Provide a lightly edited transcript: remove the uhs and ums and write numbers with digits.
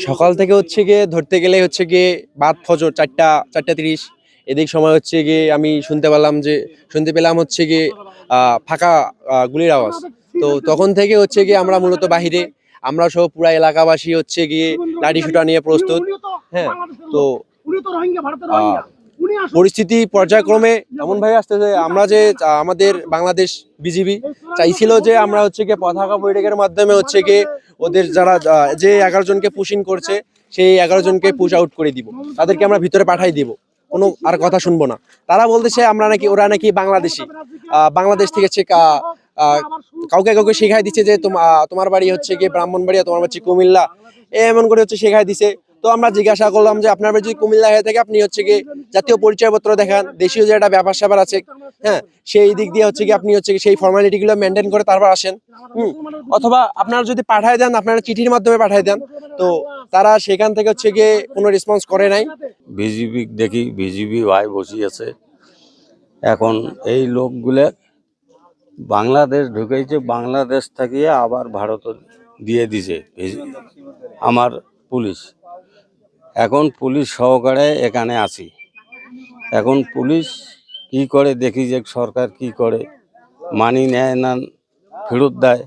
সকাল থেকে হচ্ছে গিয়ে ধরতে গেলে হচ্ছে গিয়ে বাদ ফজর 4টা 30 এদিক সময় হচ্ছে গিয়ে আমি শুনতে পেলাম হচ্ছে গিয়ে ফাঁকা গুলির আওয়াজ। তো তখন থেকে হচ্ছে গিয়ে আমরা মূলত বাহিরে, আমরা সহ পুরা এলাকাবাসী হচ্ছে গিয়ে লাঠি সোঁটা নিয়ে প্রস্তুত। হ্যাঁ, তো আহ, পরিস্থিতি পর্যায়ক্রমে এমন ভাবে আসতেছে, আমরা যে আমাদের বাংলাদেশ বিজিবি চাইছিল যে আমরা হচ্ছে গিয়ে পতাকা বৈঠকের মাধ্যমে হচ্ছে গিয়ে ওদের যারা যে 11 জনকে পুশ ইন করছে সেই 11 জনকে পুশ আউট করে দিব, তাদেরকে আমরা ভিতরে পাঠাই দিব, কোনো আর কথা শুনবো না। তারা বলতেছে ওরা নাকি বাংলাদেশি, বাংলাদেশ থেকে কাউকে কাউকে শেখাই দিচ্ছে যে তোমার বাড়ি হচ্ছে গিয়ে ব্রাহ্মণবাড়িয়া, তোমার বাড়ি কুমিল্লা, এমন করে হচ্ছে শেখাই দিছে। তো আমরা জিজ্ঞাসা করলাম যে আপনার বাড়ি যদি কুমিল্লা হয়ে থাকে আপনি হচ্ছে গিয়ে জাতীয় পরিচয়পত্র দেখান, দেশীয় যে একটা ব্যাপার স্যাপার আছে, হ্যাঁ, সেই দিক দিয়ে হচ্ছে কি আপনি হচ্ছে সেই ফর্মালিটি গুলো মেনটেন করে তারপর আসেন। অথবা আপনারা যদি পাঠায় দেন, আপনারা চিঠির মাধ্যমে পাঠায় দেন। তো তারা সেখান থেকে হচ্ছে গিয়ে কোনো রেসপন্স করে নাই। বিজিবি দেখি বিজিবি ভাই বসিয়েছে, এখন এই লোকগুলো বাংলাদেশ ঢুকেছে, বাংলাদেশ থেকে আবার ভারত দিয়ে দিছে আমার পুলিশ। এখন পুলিশ সহকারে এখানে আছি, এখন পুলিশ কি করে দেখি যে সরকার কি করে, মানি নেয় না ফেরত দেয়।